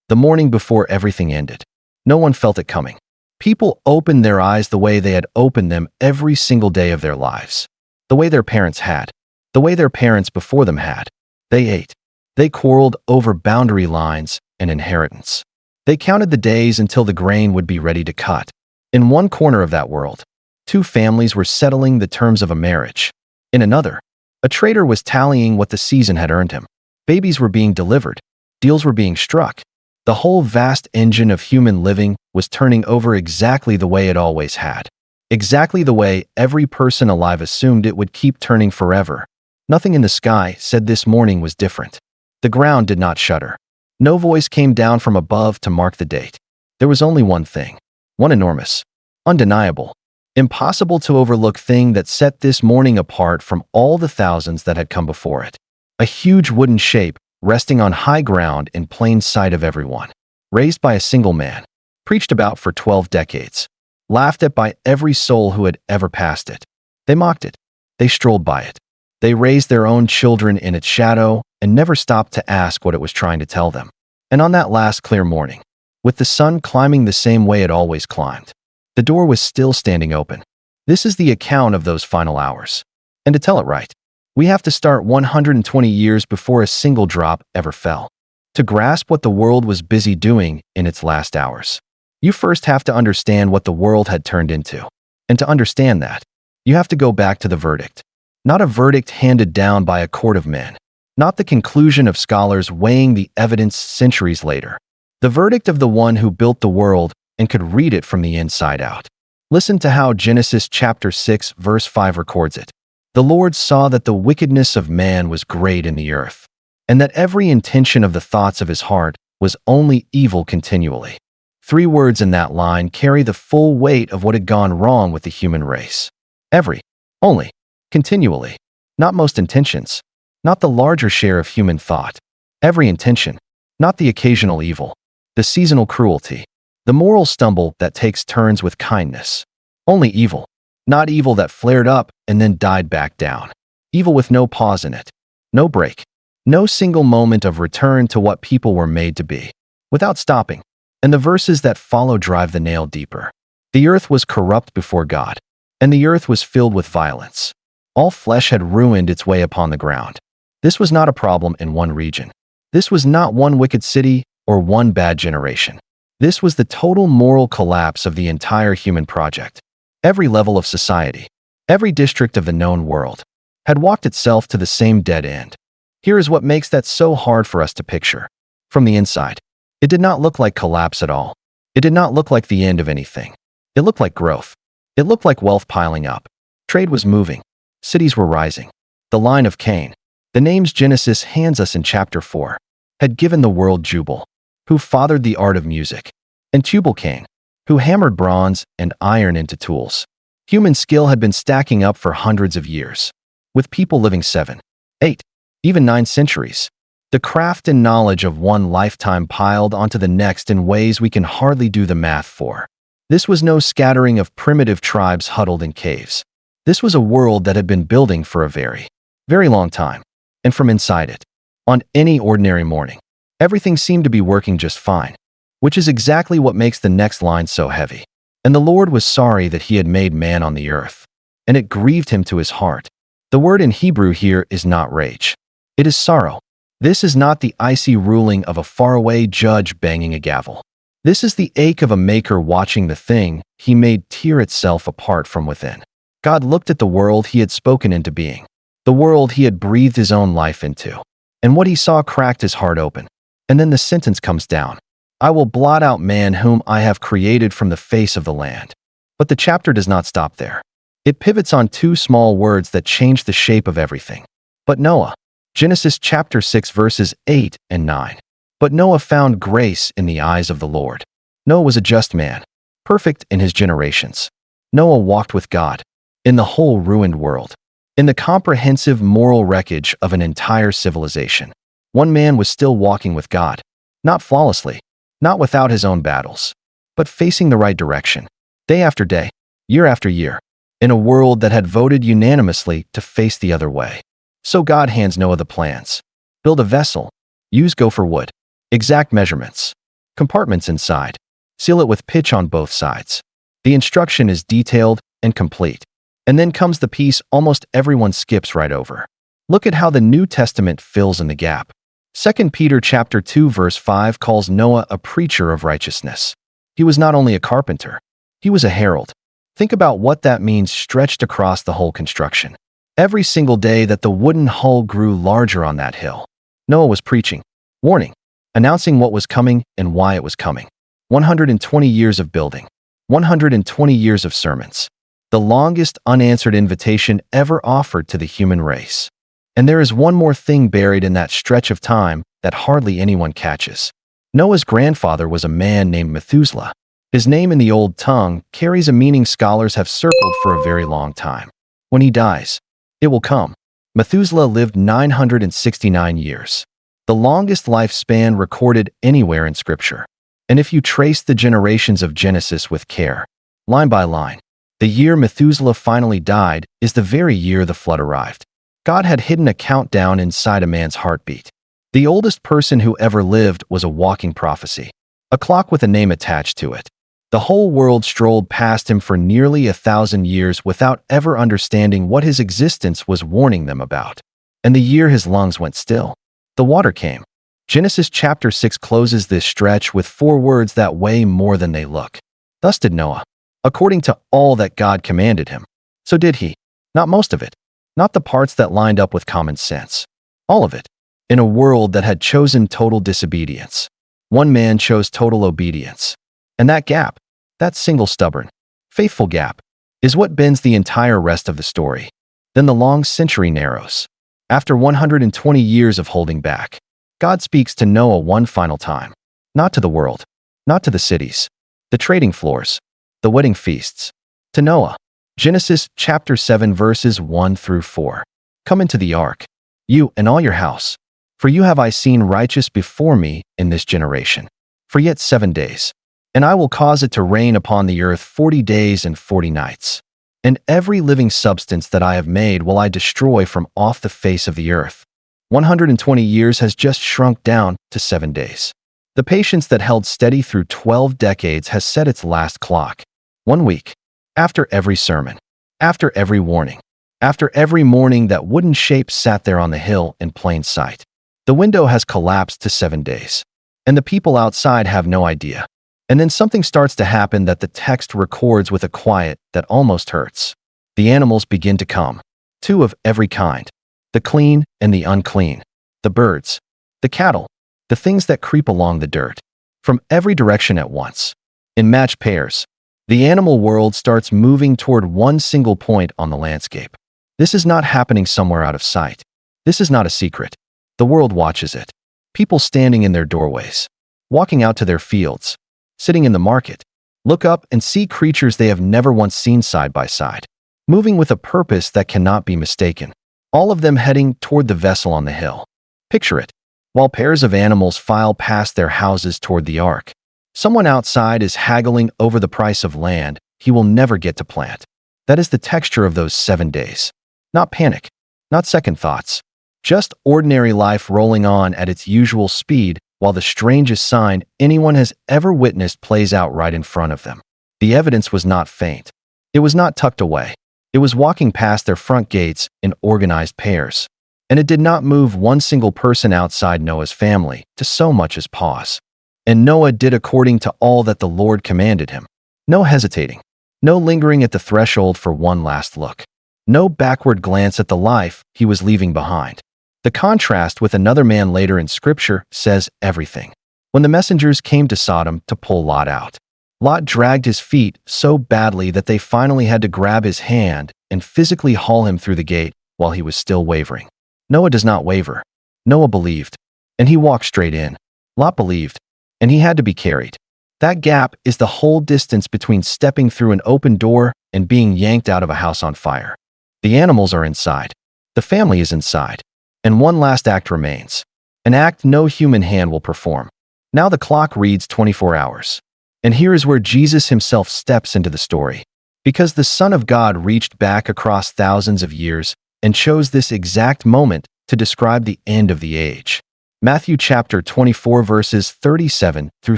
the morning before everything ended. No one felt it coming. People opened their eyes the way they had opened them every single day of their lives. The way their parents had. The way their parents before them had. They ate. They quarreled over boundary lines and inheritance. They counted the days until the grain would be ready to cut. In one corner of that world, two families were settling the terms of a marriage. In another, a trader was tallying what the season had earned him. Babies were being delivered. Deals were being struck. The whole vast engine of human living was turning over exactly the way it always had. Exactly the way every person alive assumed it would keep turning forever. Nothing in the sky said this morning was different. The ground did not shudder. No voice came down from above to mark the date. There was only one thing. One enormous, undeniable, impossible to overlook thing that set this morning apart from all the thousands that had come before it. A huge wooden shape resting on high ground in plain sight of everyone. Raised by a single man. Preached about for 12 decades. Laughed at by every soul who had ever passed it. They mocked it. They strolled by it. They raised their own children in its shadow and never stopped to ask what it was trying to tell them. And on that last clear morning, with the sun climbing the same way it always climbed, the door was still standing open. This is the account of those final hours. And to tell it right, we have to start 120 years before a single drop ever fell. To grasp what the world was busy doing in its last hours, you first have to understand what the world had turned into. And to understand that, you have to go back to the verdict. Not a verdict handed down by a court of men. Not the conclusion of scholars weighing the evidence centuries later. The verdict of the one who built the world and could read it from the inside out. Listen to how Genesis chapter 6 verse 5 records it. The Lord saw that the wickedness of man was great in the earth, and that every intention of the thoughts of his heart was only evil continually. 3 words in that line carry the full weight of what had gone wrong with the human race. Every, only, continually, not most intentions, not the larger share of human thought. Every intention, not the occasional evil, the seasonal cruelty, the moral stumble that takes turns with kindness. Only evil. Not evil that flared up and then died back down. Evil with no pause in it. No break. No single moment of return to what people were made to be. Without stopping. And the verses that follow drive the nail deeper. The earth was corrupt before God, and the earth was filled with violence. All flesh had ruined its way upon the ground. This was not a problem in one region. This was not one wicked city or one bad generation. This was the total moral collapse of the entire human project. Every level of society, every district of the known world, had walked itself to the same dead end. Here is what makes that so hard for us to picture. From the inside, it did not look like collapse at all. It did not look like the end of anything. It looked like growth. It looked like wealth piling up. Trade was moving. Cities were rising. The line of Cain, the names Genesis hands us in chapter 4, had given the world Jubal, who fathered the art of music, and Tubal-Cain, who hammered bronze and iron into tools. Human skill had been stacking up for hundreds of years, with people living 7, 8, even 9 centuries. The craft and knowledge of one lifetime piled onto the next in ways we can hardly do the math for. This was no scattering of primitive tribes huddled in caves. This was a world that had been building for a very, very long time. And from inside it, on any ordinary morning, everything seemed to be working just fine. Which is exactly what makes the next line so heavy. And the Lord was sorry that he had made man on the earth, and it grieved him to his heart. The word in Hebrew here is not rage. It is sorrow. This is not the icy ruling of a faraway judge banging a gavel. This is the ache of a maker watching the thing he made tear itself apart from within. God looked at the world he had spoken into being, the world he had breathed his own life into, and what he saw cracked his heart open. And then the sentence comes down. I will blot out man whom I have created from the face of the land. But the chapter does not stop there. It pivots on 2 small words that change the shape of everything. But Noah. Genesis chapter 6 verses 8 and 9. But Noah found grace in the eyes of the Lord. Noah was a just man, perfect in his generations. Noah walked with God in the whole ruined world, in the comprehensive moral wreckage of an entire civilization. One man was still walking with God, not flawlessly, not without his own battles, but facing the right direction, day after day, year after year, in a world that had voted unanimously to face the other way. So God hands Noah the plans. Build a vessel. Use gopher wood. Exact measurements. compartments inside. Seal it with pitch on both sides. The instruction is detailed and complete. And then comes the piece almost everyone skips right over. Look at how the New Testament fills in the gap. 2 Peter chapter 2 verse 5 calls Noah a preacher of righteousness. He was not only a carpenter, he was a herald. Think about what that means stretched across the whole construction. Every single day that the wooden hull grew larger on that hill, Noah was preaching, warning, announcing what was coming and why it was coming. 120 years of building, 120 years of sermons, the longest unanswered invitation ever offered to the human race. And there is one more thing buried in that stretch of time that hardly anyone catches. Noah's grandfather was a man named Methuselah. His name in the old tongue carries a meaning scholars have circled for a very long time. When he dies, it will come. Methuselah lived 969 years, the longest lifespan recorded anywhere in Scripture. And if you trace the generations of Genesis with care, line by line, the year Methuselah finally died is the very year the flood arrived. God had hidden a countdown inside a man's heartbeat. The oldest person who ever lived was a walking prophecy, a clock with a name attached to it. The whole world strolled past him for nearly 1,000 years without ever understanding what his existence was warning them about. And the year his lungs went still, the water came. Genesis chapter 6 closes this stretch with 4 words that weigh more than they look. Thus did Noah, according to all that God commanded him. So did he. Not most of it. Not the parts that lined up with common sense. All of it. In a world that had chosen total disobedience, one man chose total obedience. And that gap, that single stubborn, faithful gap, is what bends the entire rest of the story. Then the long century narrows. After 120 years of holding back, God speaks to Noah one final time. Not to the world, not to the cities, the trading floors, the wedding feasts. To Noah. Genesis chapter 7 verses 1 through 4. Come into the ark, you and all your house, for you have I seen righteous before me in this generation. For yet 7 days, and I will cause it to rain upon the earth 40 days and 40 nights. And every living substance that I have made will I destroy from off the face of the earth. 120 years has just shrunk down to 7 days. The patience that held steady through 12 decades has set its last clock. 1 week. After every sermon, after every warning, after every morning that wooden shape sat there on the hill in plain sight. The window has collapsed to 7 days, and the people outside have no idea. And then something starts to happen that the text records with a quiet that almost hurts. The animals begin to come, 2 of every kind, the clean and the unclean, the birds, the cattle, the things that creep along the dirt, from every direction at once. In matched pairs, the animal world starts moving toward one single point on the landscape. This is not happening somewhere out of sight. This is not a secret. The world watches it. People standing in their doorways, walking out to their fields, sitting in the market, look up and see creatures they have never once seen side by side, moving with a purpose that cannot be mistaken, all of them heading toward the vessel on the hill. Picture it. While pairs of animals file past their houses toward the ark, someone outside is haggling over the price of land he will never get to plant. That is the texture of those 7 days. Not panic, not second thoughts, just ordinary life rolling on at its usual speed while the strangest sign anyone has ever witnessed plays out right in front of them. The evidence was not faint. It was not tucked away. It was walking past their front gates in organized pairs. And it did not move one single person outside Noah's family to so much as pause. And Noah did according to all that the Lord commanded him. No hesitating, no lingering at the threshold for one last look, no backward glance at the life he was leaving behind. The contrast with another man later in Scripture says everything. When the messengers came to Sodom to pull Lot out, Lot dragged his feet so badly that they finally had to grab his hand and physically haul him through the gate while he was still wavering. Noah does not waver. Noah believed, and he walked straight in. Lot believed, and he had to be carried. That gap is the whole distance between stepping through an open door and being yanked out of a house on fire. The animals are inside. The family is inside. And one last act remains. An act no human hand will perform. Now the clock reads 24 hours. And here is where Jesus himself steps into the story. Because the Son of God reached back across thousands of years and chose this exact moment to describe the end of the age. Matthew chapter 24 verses 37 through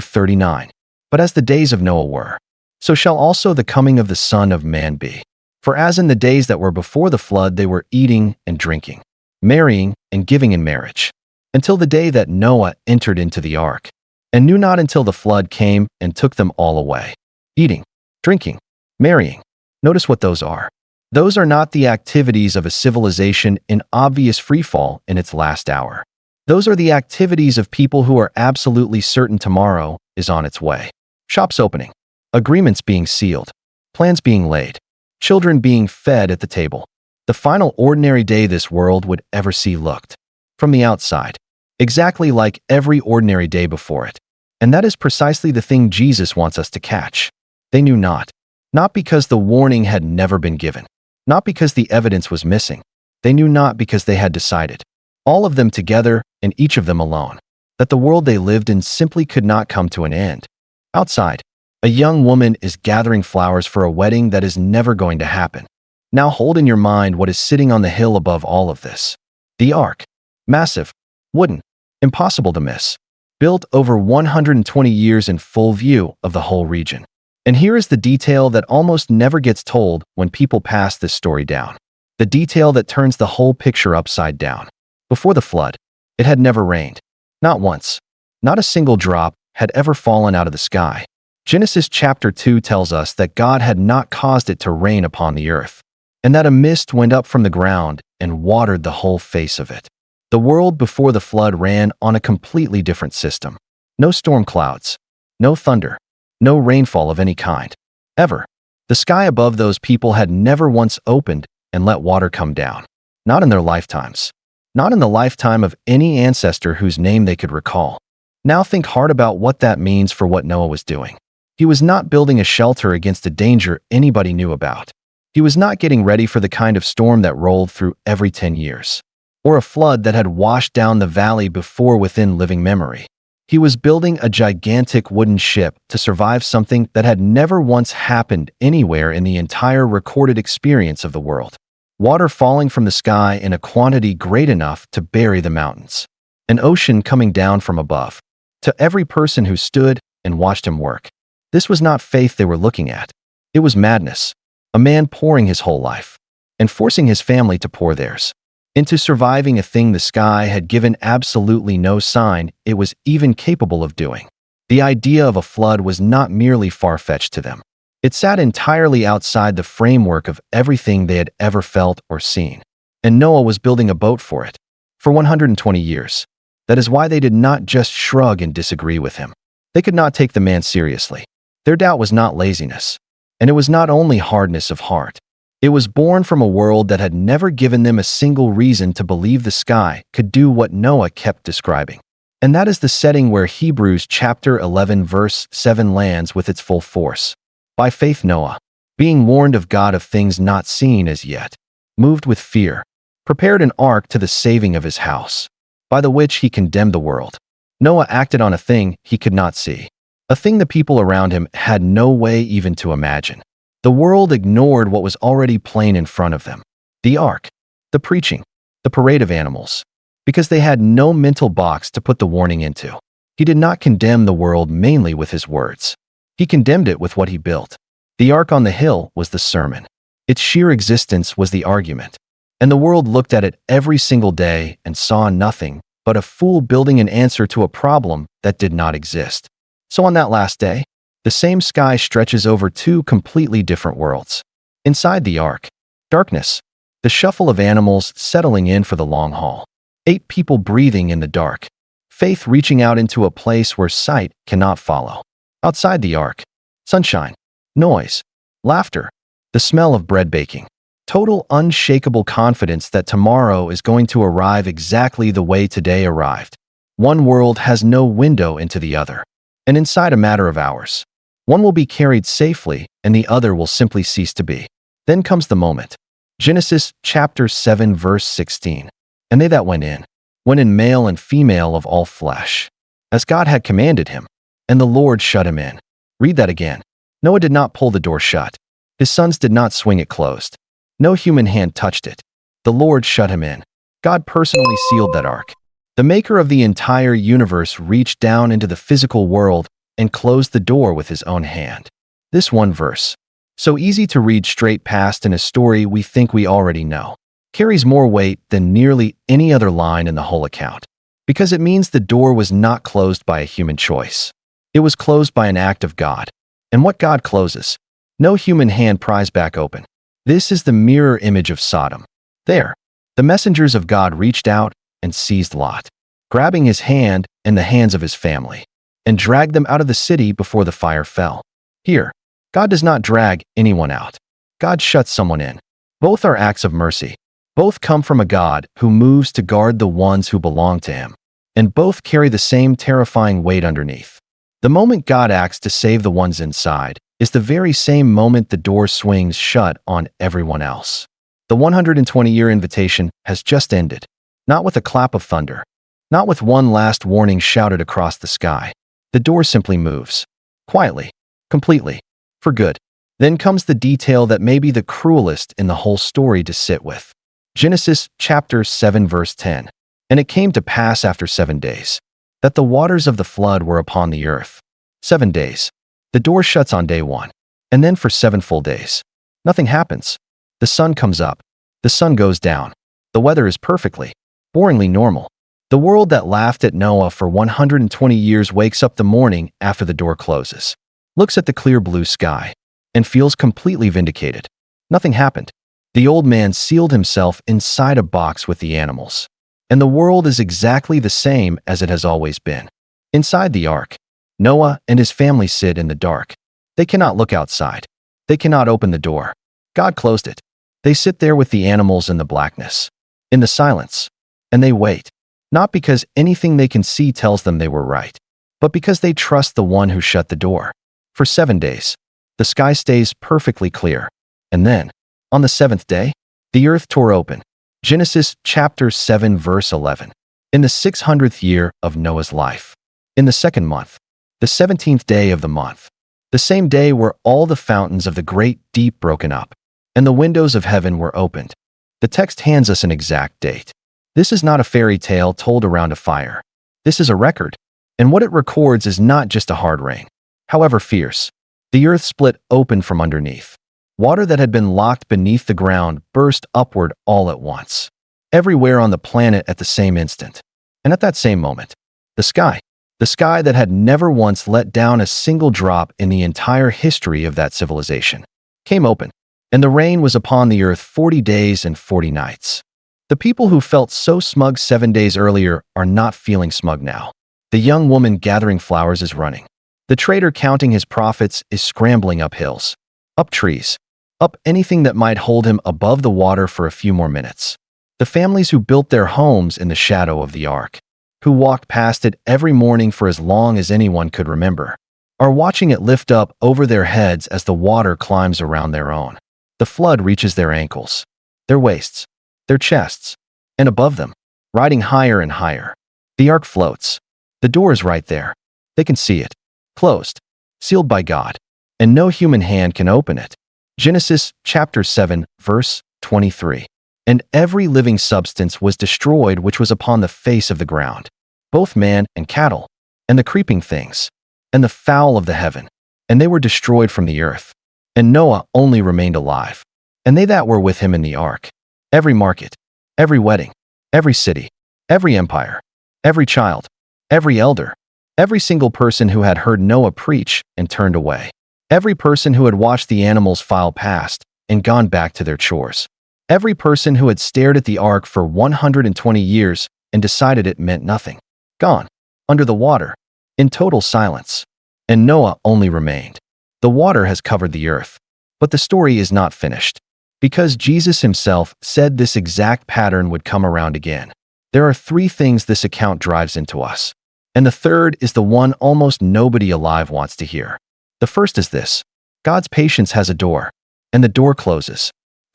39. But as the days of Noah were, so shall also the coming of the Son of Man be. For as in the days that were before the flood they were eating and drinking, marrying and giving in marriage, until the day that Noah entered into the ark, and knew not until the flood came and took them all away. Eating, drinking, marrying. Notice what those are. Those are not the activities of a civilization in obvious freefall in its last hour. Those are the activities of people who are absolutely certain tomorrow is on its way. Shops opening, agreements being sealed, plans being laid, children being fed at the table. The final ordinary day this world would ever see looked, from the outside, exactly like every ordinary day before it. And that is precisely the thing Jesus wants us to catch. They knew not. Not because the warning had never been given. Not because the evidence was missing. They knew not because they had decided, all of them together and each of them alone, that the world they lived in simply could not come to an end. Outside, a young woman is gathering flowers for a wedding that is never going to happen. Now hold in your mind what is sitting on the hill above all of this. The ark. Massive, wooden, impossible to miss. Built over 120 years in full view of the whole region. And here is the detail that almost never gets told when people pass this story down. The detail that turns the whole picture upside down. Before the flood, it had never rained. Not once. Not a single drop had ever fallen out of the sky. Genesis chapter 2 tells us that God had not caused it to rain upon the earth, and that a mist went up from the ground and watered the whole face of it. The world before the flood ran on a completely different system. No storm clouds, no thunder, no rainfall of any kind. Ever. The sky above those people had never once opened and let water come down. Not in their lifetimes. Not in the lifetime of any ancestor whose name they could recall. Now think hard about what that means for what Noah was doing. He was not building a shelter against a danger anybody knew about. He was not getting ready for the kind of storm that rolled through every 10 years. Or a flood that had washed down the valley before within living memory. He was building a gigantic wooden ship to survive something that had never once happened anywhere in the entire recorded experience of the world. Water falling from the sky in a quantity great enough to bury the mountains. An ocean coming down from above. To every person who stood and watched him work. This was not faith they were looking at. It was madness. A man pouring his whole life, and forcing his family to pour theirs, into surviving a thing the sky had given absolutely no sign it was even capable of doing. The idea of a flood was not merely far-fetched to them. It sat entirely outside the framework of everything they had ever felt or seen. And Noah was building a boat for it. For 120 years. That is why they did not just shrug and disagree with him. They could not take the man seriously. Their doubt was not laziness. And it was not only hardness of heart. It was born from a world that had never given them a single reason to believe the sky could do what Noah kept describing. And that is the setting where Hebrews chapter 11 verse 7 lands with its full force. By faith Noah, being warned of God of things not seen as yet, moved with fear, prepared an ark to the saving of his house, by the which he condemned the world. Noah acted on a thing he could not see, a thing the people around him had no way even to imagine. The world ignored what was already plain in front of them. The ark, the preaching, the parade of animals, because they had no mental box to put the warning into. He did not condemn the world mainly with his words. He condemned it with what he built. The ark on the hill was the sermon. Its sheer existence was the argument. And the world looked at it every single day and saw nothing but a fool building an answer to a problem that did not exist. So on that last day, the same sky stretches over two completely different worlds. Inside the ark, darkness, the shuffle of animals settling in for the long haul. 8 people breathing in the dark. Faith reaching out into a place where sight cannot follow. Outside the ark, sunshine, noise, laughter, the smell of bread baking. Total unshakable confidence that tomorrow is going to arrive exactly the way today arrived. One world has no window into the other. And inside a matter of hours, one will be carried safely and the other will simply cease to be. Then comes the moment. Genesis chapter 7 verse 16. And they that went in male and female of all flesh, as God had commanded him, and the Lord shut him in. Read that again. Noah did not pull the door shut. His sons did not swing it closed. No human hand touched it. The Lord shut him in. God personally sealed that ark. The maker of the entire universe reached down into the physical world and closed the door with his own hand. This one verse, so easy to read straight past in a story we think we already know, carries more weight than nearly any other line in the whole account, because it means the door was not closed by a human choice. It was closed by an act of God. And what God closes, no human hand pries back open. This is the mirror image of Sodom. There, the messengers of God reached out and seized Lot, grabbing his hand and the hands of his family, and dragged them out of the city before the fire fell. Here, God does not drag anyone out. God shuts someone in. Both are acts of mercy. Both come from a God who moves to guard the ones who belong to him, and both carry the same terrifying weight underneath. The moment God acts to save the ones inside is the very same moment the door swings shut on everyone else. The 120-year invitation has just ended, not with a clap of thunder, not with one last warning shouted across the sky. The door simply moves, quietly, completely, for good. Then comes the detail that may be the cruelest in the whole story to sit with. Genesis chapter 7 verse 10. And it came to pass after 7 days, that the waters of the flood were upon the earth. 7 days. The door shuts on day 1. And then for 7 full days, nothing happens. The sun comes up. The sun goes down. The weather is perfectly, boringly normal. The world that laughed at Noah for 120 years wakes up the morning after the door closes, looks at the clear blue sky, and feels completely vindicated. Nothing happened. The old man sealed himself inside a box with the animals, and the world is exactly the same as it has always been. Inside the ark, Noah and his family sit in the dark. They cannot look outside. They cannot open the door. God closed it. They sit there with the animals in the blackness, in the silence, and they wait, not because anything they can see tells them they were right, but because they trust the one who shut the door. For 7 days, the sky stays perfectly clear, and then, on the 7th day, the earth tore open. Genesis chapter 7 verse 11. In the 600th year of Noah's life, in the 2nd month, the 17th day of the month, the same day were all the fountains of the great deep broken up, and the windows of heaven were opened. The text hands us an exact date. This is not a fairy tale told around a fire. This is a record, and what it records is not just a hard rain, however fierce. The earth split open from underneath. Water that had been locked beneath the ground burst upward all at once, everywhere on the planet at the same instant. And at that same moment, the sky that had never once let down a single drop in the entire history of that civilization, came open, and the rain was upon the earth 40 days and 40 nights. The people who felt so smug 7 days earlier are not feeling smug now. The young woman gathering flowers is running. The trader counting his profits is scrambling up hills, up trees, up anything that might hold him above the water for a few more minutes. The families who built their homes in the shadow of the ark, who walked past it every morning for as long as anyone could remember, are watching it lift up over their heads as the water climbs around their own. The flood reaches their ankles, their waists, their chests, and above them, riding higher and higher. The ark floats. The door is right there. They can see it. Closed, sealed by God, and no human hand can open it. Genesis chapter 7, verse 23. And every living substance was destroyed which was upon the face of the ground, both man and cattle, and the creeping things, and the fowl of the heaven, and they were destroyed from the earth. And Noah only remained alive, and they that were with him in the ark. Every market, every wedding, every city, every empire, every child, every elder, every single person who had heard Noah preach and turned away. Every person who had watched the animals file past and gone back to their chores. Every person who had stared at the ark for 120 years and decided it meant nothing. Gone, under the water, in total silence. And Noah only remained. The water has covered the earth, but the story is not finished, because Jesus himself said this exact pattern would come around again. There are 3 things this account drives into us, and the third is the one almost nobody alive wants to hear. The first is this: God's patience has a door, and the door closes.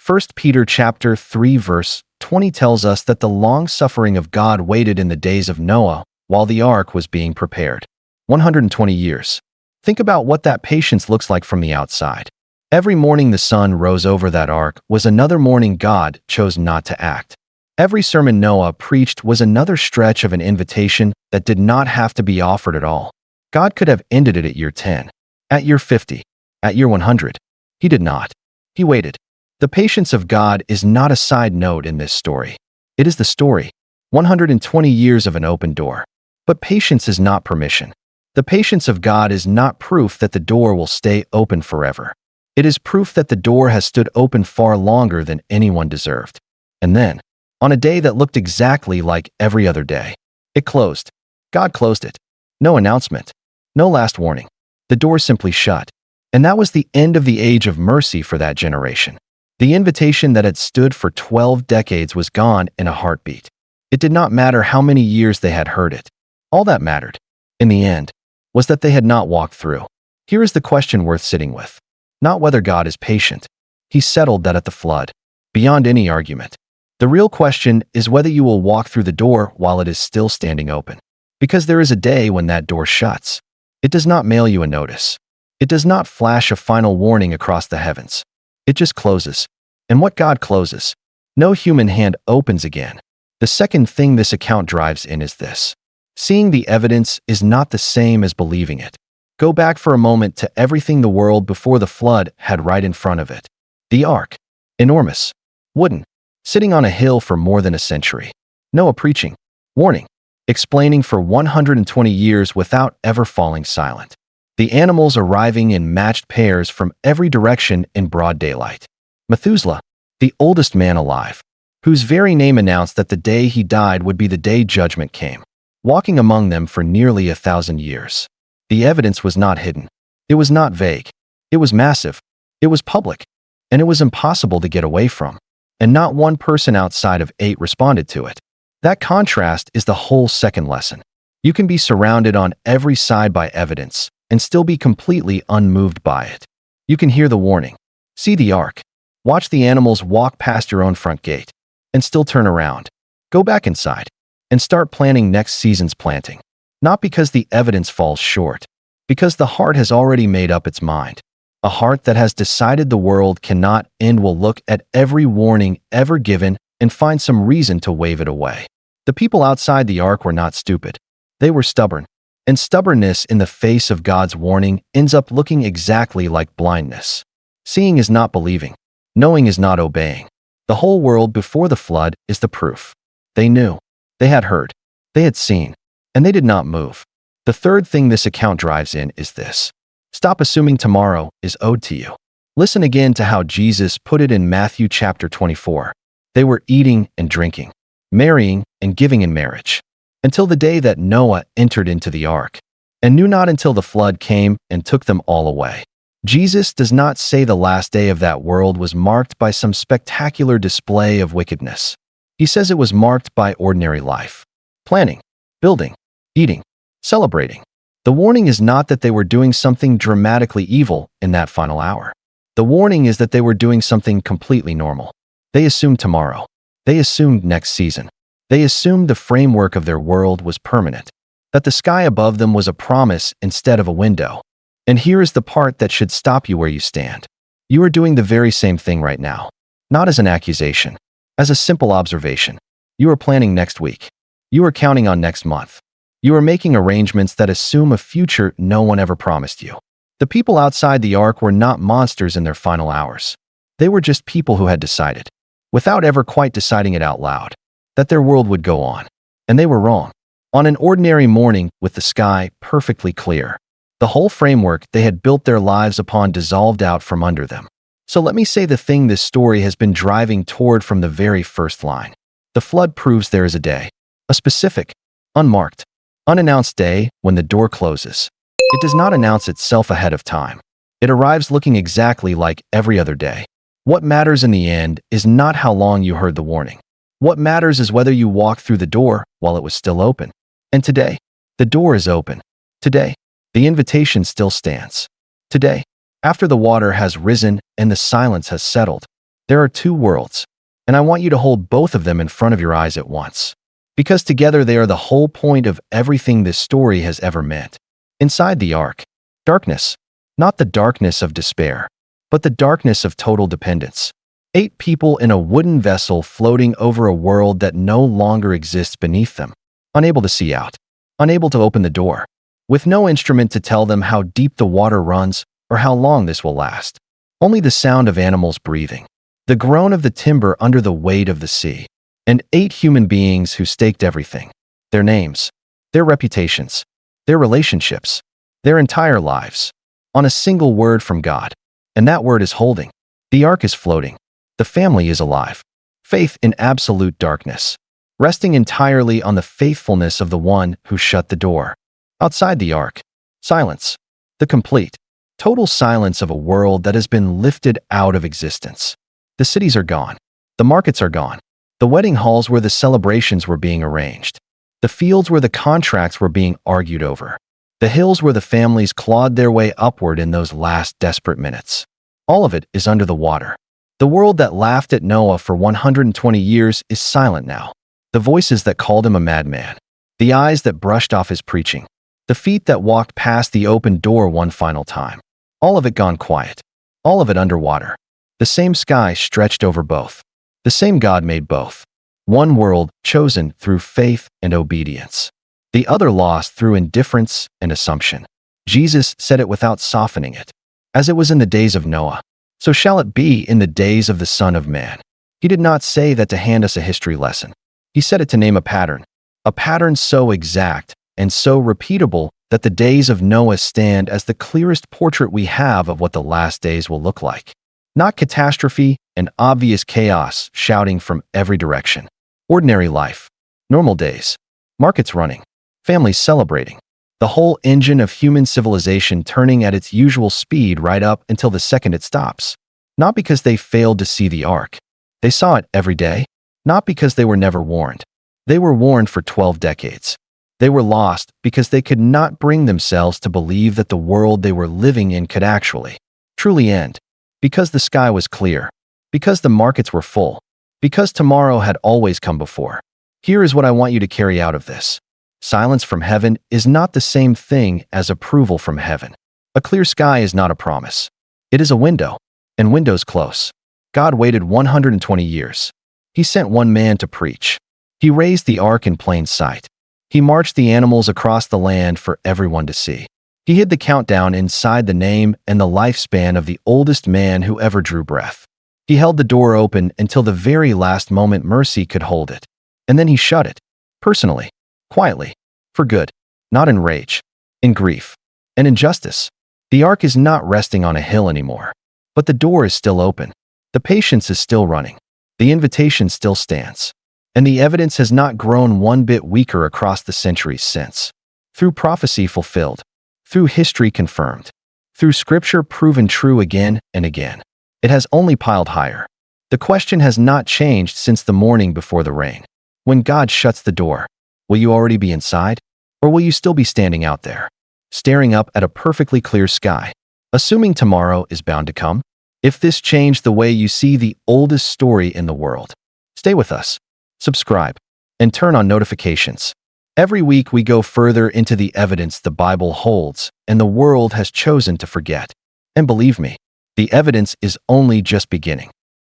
1 Peter chapter 3 verse 20 tells us that the long-suffering of God waited in the days of Noah while the ark was being prepared. 120 years. Think about what that patience looks like from the outside. Every morning the sun rose over that ark was another morning God chose not to act. Every sermon Noah preached was another stretch of an invitation that did not have to be offered at all. God could have ended it at year 10, at year 50, at year 100. He did not. He waited. The patience of God is not a side note in this story. It is the story. 120 years of an open door. But patience is not permission. The patience of God is not proof that the door will stay open forever. It is proof that the door has stood open far longer than anyone deserved. And then, on a day that looked exactly like every other day, it closed. God closed it. No announcement. No last warning. The door simply shut. And that was the end of the age of mercy for that generation. The invitation that had stood for 12 decades was gone in a heartbeat. It did not matter how many years they had heard it. All that mattered, in the end, was that they had not walked through. Here is the question worth sitting with. Not whether God is patient. He settled that at the flood, beyond any argument. The real question is whether you will walk through the door while it is still standing open. Because there is a day when that door shuts. It does not mail you a notice. It does not flash a final warning across the heavens. It just closes. And what God closes, no human hand opens again. The second thing this account drives in is this. Seeing the evidence is not the same as believing it. Go back for a moment to everything the world before the flood had right in front of it. The ark. Enormous. Wooden. Sitting on a hill for more than a century. Noah preaching. Warning. Explaining for 120 years without ever falling silent. The animals arriving in matched pairs from every direction in broad daylight. Methuselah, the oldest man alive, whose very name announced that the day he died would be the day judgment came, walking among them for nearly 1,000 years. The evidence was not hidden. It was not vague. It was massive. It was public. And it was impossible to get away from. And not one person outside of 8 responded to it. That contrast is the whole second lesson. You can be surrounded on every side by evidence and still be completely unmoved by it. You can hear the warning, see the ark, watch the animals walk past your own front gate, and still turn around, go back inside, and start planning next season's planting. Not because the evidence falls short, because the heart has already made up its mind. A heart that has decided the world cannot end will look at every warning ever given and find some reason to wave it away. The people outside the ark were not stupid. They were stubborn. And stubbornness in the face of God's warning ends up looking exactly like blindness. Seeing is not believing. Knowing is not obeying. The whole world before the flood is the proof. They knew. They had heard. They had seen. And they did not move. The third thing this account drives in is this. Stop assuming tomorrow is owed to you. Listen again to how Jesus put it in Matthew chapter 24. They were eating and drinking, marrying and giving in marriage, until the day that Noah entered into the ark, and knew not until the flood came and took them all away. Jesus does not say the last day of that world was marked by some spectacular display of wickedness. He says it was marked by ordinary life. Planning, building, eating, celebrating. The warning is not that they were doing something dramatically evil in that final hour. The warning is that they were doing something completely normal. They assumed tomorrow. They assumed next season. They assumed the framework of their world was permanent, that the sky above them was a promise instead of a window. And here is the part that should stop you where you stand. You are doing the very same thing right now, not as an accusation, as a simple observation. You are planning next week. You are counting on next month. You are making arrangements that assume a future no one ever promised you. The people outside the ark were not monsters in their final hours. They were just people who had decided, without ever quite deciding it out loud, that their world would go on. And they were wrong. On an ordinary morning with the sky perfectly clear, the whole framework they had built their lives upon dissolved out from under them. So let me say the thing this story has been driving toward from the very first line. The flood proves there is a day, a specific, unmarked, unannounced day when the door closes. It does not announce itself ahead of time. It arrives looking exactly like every other day. What matters in the end is not how long you heard the warning. What matters is whether you walked through the door while it was still open. And today, the door is open. Today, the invitation still stands. Today, after the water has risen and the silence has settled, there are two worlds, and I want you to hold both of them in front of your eyes at once. Because together they are the whole point of everything this story has ever meant. Inside the ark, darkness, not the darkness of despair, but the darkness of total dependence. 8 people in a wooden vessel floating over a world that no longer exists beneath them, unable to see out, unable to open the door, with no instrument to tell them how deep the water runs or how long this will last. Only the sound of animals breathing, the groan of the timber under the weight of the sea, and 8 human beings who staked everything, their names, their reputations, their relationships, their entire lives, on a single word from God. And that word is holding. The ark is floating. The family is alive. Faith in absolute darkness, resting entirely on the faithfulness of the one who shut the door. Outside the ark, silence, the complete, total silence of a world that has been lifted out of existence. The cities are gone. The markets are gone. The wedding halls where the celebrations were being arranged. The fields where the contracts were being argued over. The hills where the families clawed their way upward in those last desperate minutes. All of it is under the water. The world that laughed at Noah for 120 years is silent now. The voices that called him a madman. The eyes that brushed off his preaching. The feet that walked past the open door one final time. All of it gone quiet. All of it underwater. The same sky stretched over both. The same God made both. One world chosen through faith and obedience. The other lost through indifference and assumption. Jesus said it without softening it. As it was in the days of Noah, so shall it be in the days of the Son of Man. He did not say that to hand us a history lesson. He said it to name a pattern so exact and so repeatable that the days of Noah stand as the clearest portrait we have of what the last days will look like. Not catastrophe and obvious chaos shouting from every direction. Ordinary life, normal days, markets running, families celebrating, the whole engine of human civilization turning at its usual speed right up until the second it stops. Not because they failed to see the ark. They saw it every day. Not because they were never warned. They were warned for 12 decades. They were lost because they could not bring themselves to believe that the world they were living in could actually, truly end. Because the sky was clear. Because the markets were full. Because tomorrow had always come before. Here is what I want you to carry out of this. Silence from heaven is not the same thing as approval from heaven. A clear sky is not a promise. It is a window, and windows close. God waited 120 years. He sent one man to preach. He raised the ark in plain sight. He marched the animals across the land for everyone to see. He hid the countdown inside the name and the lifespan of the oldest man who ever drew breath. He held the door open until the very last moment mercy could hold it. And then he shut it. Personally. Quietly. For good. Not in rage. In grief. And injustice. The ark is not resting on a hill anymore. But the door is still open. The patience is still running. The invitation still stands. And the evidence has not grown one bit weaker across the centuries since. Through prophecy fulfilled. Through history confirmed. Through scripture proven true again and again. It has only piled higher. The question has not changed since the morning before the rain. When God shuts the door, will you already be inside? Or will you still be standing out there, staring up at a perfectly clear sky, assuming tomorrow is bound to come? If this changed the way you see the oldest story in the world, stay with us, subscribe, and turn on notifications. Every week we go further into the evidence the Bible holds and the world has chosen to forget. And believe me, the evidence is only just beginning.